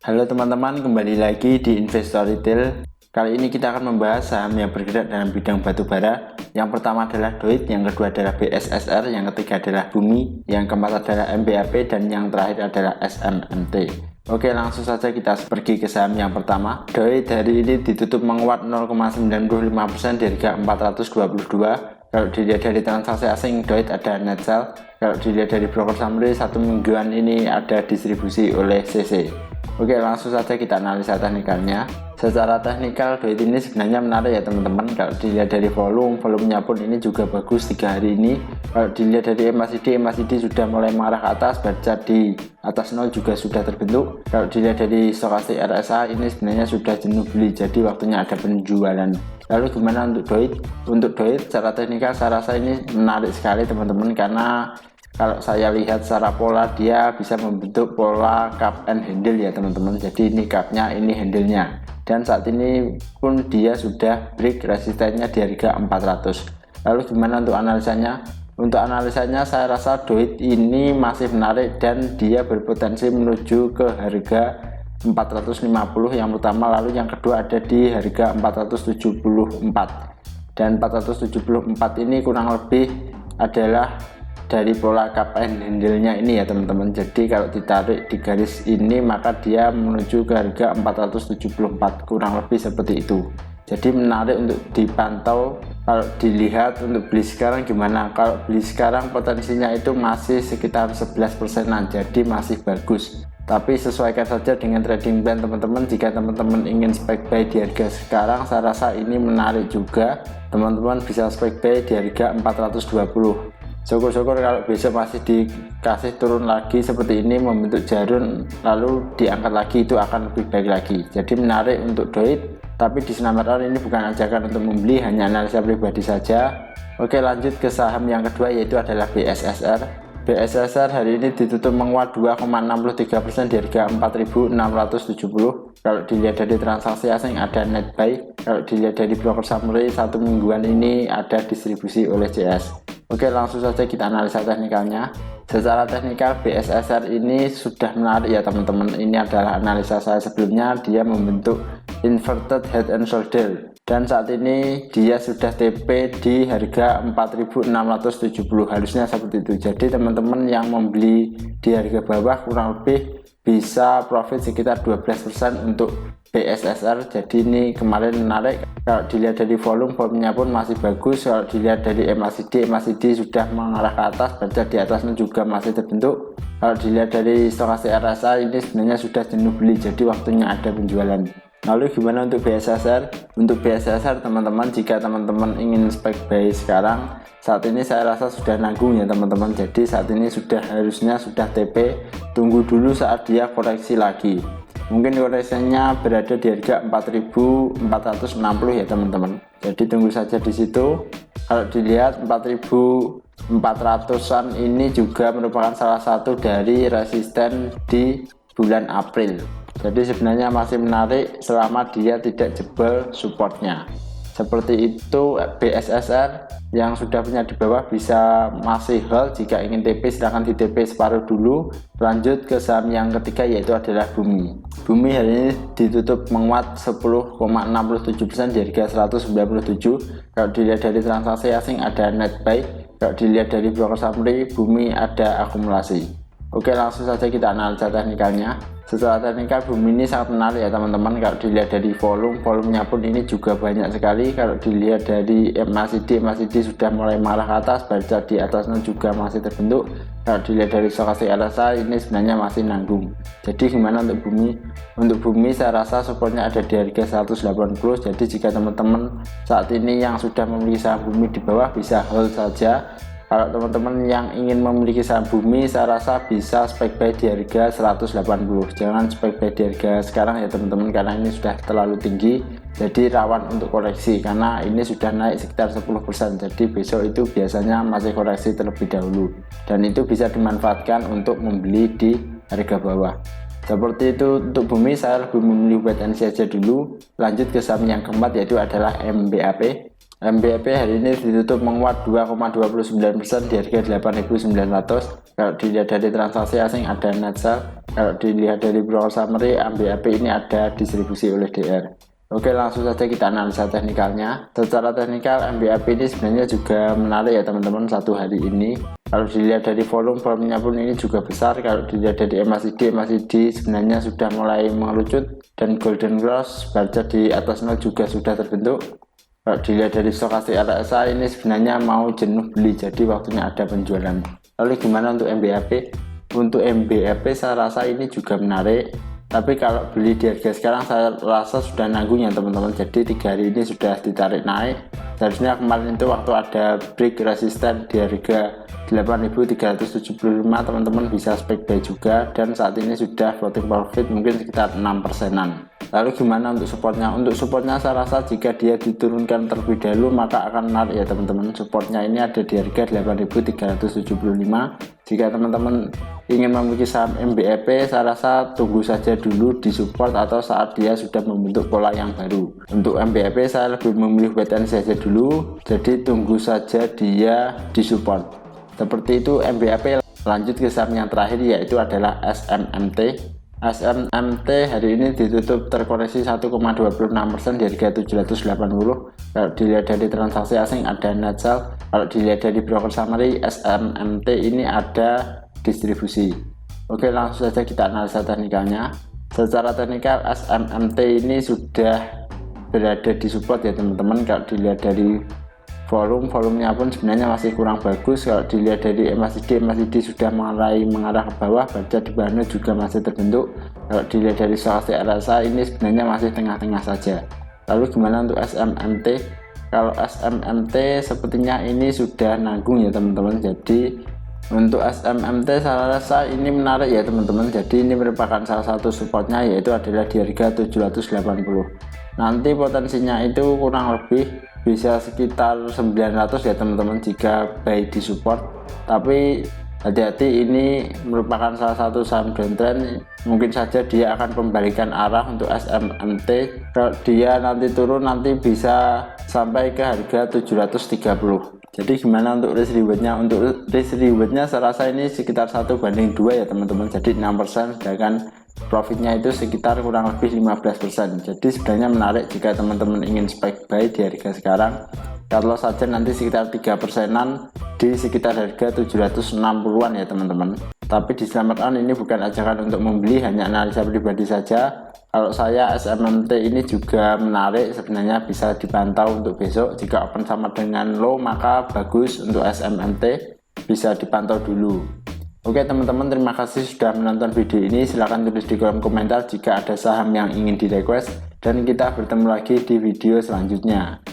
Halo teman-teman, kembali lagi di Investor Retail. Kali ini kita akan membahas saham yang bergerak dalam bidang batu bara. Yang pertama adalah DOIT, yang kedua adalah BSSR, yang ketiga adalah Bumi, yang keempat adalah MBAP, dan yang terakhir adalah SMMT. Oke, langsung saja kita pergi ke saham yang pertama. DOIT hari ini ditutup menguat 0,95% di harga 422. Kalau dilihat dari transaksi asing, DOIT ada net sell. Kalau dilihat dari broker summary, satu mingguan ini ada distribusi oleh CC. Oke, langsung saja kita analisa teknikalnya. Secara teknikal DOIT ini sebenarnya menarik ya teman-teman. Kalau dilihat dari volumenya pun ini juga bagus 3 hari ini. Kalau dilihat dari MACD sudah mulai mengarah ke atas, baca di atas 0 juga sudah terbentuk. Kalau dilihat dari stokastik RSI ini sebenarnya sudah jenuh beli, jadi waktunya ada penjualan. Lalu gimana untuk DOIT? Untuk DOIT secara teknikal saya rasa ini menarik sekali teman-teman, karena kalau saya lihat secara pola dia bisa membentuk pola cup and handle ya teman-teman. Jadi ini cupnya, ini handle-nya, dan saat ini pun dia sudah break resistennya di harga 400. Lalu gimana untuk analisanya? Untuk analisanya saya rasa DOIT ini masih menarik dan dia berpotensi menuju ke harga 450 yang pertama, lalu yang kedua ada di harga 474, dan 474 ini kurang lebih adalah dari pola cup and handle-nya ini ya teman-teman. Jadi kalau ditarik di garis ini maka dia menuju ke harga 474, kurang lebih seperti itu. Jadi menarik untuk dipantau. Kalau dilihat untuk beli sekarang gimana? Kalau beli sekarang potensinya itu masih sekitar 11%-an, jadi masih bagus. Tapi sesuaikan saja dengan trading plan teman-teman. Jika teman-teman ingin spek buy di harga sekarang, saya rasa ini menarik juga. Teman-teman bisa spek buy di harga 420. Syukur-syukur kalau besok masih dikasih turun lagi seperti ini, membentuk jarum lalu diangkat lagi, itu akan lebih baik lagi. Jadi menarik untuk DOIT, tapi di Snapper ini bukan ajakan untuk membeli, hanya analisa pribadi saja. Oke, lanjut ke saham yang kedua, yaitu adalah BSSR. BSSR hari ini ditutup menguat 2,63% di harga 4.670. Kalau dilihat dari transaksi asing ada net buy. Kalau dilihat dari broker summary, satu mingguan ini ada distribusi oleh CS. Oke, langsung saja kita analisa teknikalnya. Secara teknikal BSSR ini sudah menarik ya teman-teman. Ini adalah analisa saya sebelumnya, dia membentuk inverted head and shoulder, dan saat ini dia sudah TP di harga 4.670, harusnya seperti itu. Jadi teman-teman yang membeli di harga bawah kurang lebih bisa profit sekitar 12% untuk BSSR. Jadi ini kemarin menarik. Kalau dilihat dari volumenya pun masih bagus. Kalau dilihat dari MACD sudah mengarah ke atas, baca di atasnya juga masih terbentuk. Kalau dilihat dari stokastik RSI ini sebenarnya sudah jenuh beli, jadi waktunya ada penjualan. Lalu gimana untuk BSSR? Untuk BSSR teman-teman, jika teman-teman ingin spek buy sekarang, saat ini saya rasa sudah nanggung ya teman-teman. Jadi saat ini harusnya sudah TP. Tunggu dulu saat dia koreksi lagi. Mungkin koreksinya berada di harga 4.460 ya teman-teman. Jadi tunggu saja di situ. Kalau dilihat 4.400-an ini juga merupakan salah satu dari resisten di bulan April. Jadi sebenarnya masih menarik selama dia tidak jebol supportnya. Seperti itu BSSR. Yang sudah punya di bawah bisa masih hold, jika ingin TP silahkan di TP separuh dulu. Lanjut ke saham yang ketiga, yaitu adalah Bumi. Bumi hari ini ditutup menguat 10,67% di harga 197. Kalau dilihat dari transaksi asing ada net buy. Kalau dilihat dari broker summary, Bumi ada akumulasi. Oke, langsung saja kita analisa teknikalnya. Secara teknikal Bumi ini sangat menarik ya teman-teman. Kalau dilihat dari volumenya pun ini juga banyak sekali. Kalau dilihat dari MACD sudah mulai mengarah ke atas, baca di atasnya juga masih terbentuk. Kalau dilihat dari stokastik RSI ini sebenarnya masih nanggung. Jadi gimana untuk Bumi? Untuk Bumi saya rasa supportnya ada di harga 180. Jadi jika teman-teman saat ini yang sudah memiliki saham Bumi di bawah bisa hold saja. Kalau teman-teman yang ingin memiliki saham Bumi, saya rasa bisa spek buy di harga 180. Jangan spek buy di harga sekarang ya teman-teman, karena ini sudah terlalu tinggi, jadi rawan untuk koreksi. Karena ini sudah naik sekitar 10%, jadi besok itu biasanya masih koreksi terlebih dahulu, dan itu bisa dimanfaatkan untuk membeli di harga bawah. Seperti itu untuk Bumi. Saya lebih memilih wait and see aja dulu. Lanjut ke saham yang keempat, yaitu adalah MBAP. MBAP hari ini ditutup menguat 2,29% di harga 8.900. Kalau dilihat dari transaksi asing ada net sell. Kalau dilihat dari broker summary, MBAP ini ada distribusi oleh DR. Oke, langsung saja kita analisa teknikalnya. Secara teknikal MBAP ini sebenarnya juga menarik ya teman-teman satu hari ini. Kalau dilihat dari volumenya pun ini juga besar. Kalau dilihat dari MACD sebenarnya sudah mulai mengerucut dan golden cross baca di atas 0 juga sudah terbentuk. Kalau dilihat dari stokastik RSI ini sebenarnya mau jenuh beli, jadi waktunya ada penjualan. Lalu gimana untuk MBAP? Untuk MBAP saya rasa ini juga menarik, tapi kalau beli di harga sekarang saya rasa sudah nanggung ya teman-teman. Jadi 3 hari ini sudah ditarik naik. Seharusnya kemarin itu waktu ada break resisten di harga 8.375 teman-teman bisa spek buy juga, dan saat ini sudah floating profit mungkin sekitar 6%-an. Lalu gimana untuk supportnya? Untuk supportnya saya rasa jika dia diturunkan terlebih dahulu maka akan menarik ya teman-teman. Supportnya ini ada di harga 8.375. Jika teman-teman ingin memiliki saham MBAP, saya rasa tunggu saja dulu di support atau saat dia sudah membentuk pola yang baru. Untuk MBAP saya lebih memilih wait and see saja dulu, jadi tunggu saja dia di support. Seperti itu MBAP. Lanjut ke saham yang terakhir yaitu adalah SMMT. SMMT hari ini ditutup terkoreksi 1,26% di harga 780. Kalau dilihat dari transaksi asing ada net sell. Kalau dilihat dari broker summary, SMMT ini ada distribusi. Oke, langsung saja kita analisa teknikalnya. Secara teknikal SMMT ini sudah berada di support ya teman-teman. Kalau dilihat dari volumenya pun sebenarnya masih kurang bagus. Kalau dilihat dari MACD sudah mengarah ke bawah, baca di bawahnya juga masih terbentuk. Kalau dilihat dari stokastik RSI ini sebenarnya masih tengah-tengah saja. Lalu gimana untuk SMMT? Kalau SMMT sepertinya ini sudah nanggung ya teman-teman. Jadi untuk SMMT saya rasa ini menarik ya teman-teman. Jadi ini merupakan salah satu supportnya yaitu adalah di harga 780. Nanti potensinya itu kurang lebih bisa sekitar 900 ya teman-teman jika buy di support. Tapi hati-hati, ini merupakan salah satu saham downtrend, mungkin saja dia akan membalikan arah untuk SMMT. Kalau dia nanti turun nanti bisa sampai ke harga 730. Jadi gimana untuk risk rewardnya? Untuk risk rewardnya saya rasa ini sekitar 1:2 ya teman-teman, jadi 6%, sedangkan profitnya itu sekitar kurang lebih 15%. Jadi sebenarnya menarik jika teman-teman ingin spek buy di harga sekarang. Kalau saja nanti sekitar 3%-an di sekitar harga 760-an ya teman-teman. Tapi diselamatkan, ini bukan ajakan untuk membeli, hanya analisa pribadi saja. Kalau saya SMMT ini juga menarik, sebenarnya bisa dipantau untuk besok. Jika open sama dengan low maka bagus untuk SMMT, bisa dipantau dulu. Oke teman-teman, terima kasih sudah menonton video ini. Silahkan tulis di kolom komentar jika ada saham yang ingin di request, dan kita bertemu lagi di video selanjutnya.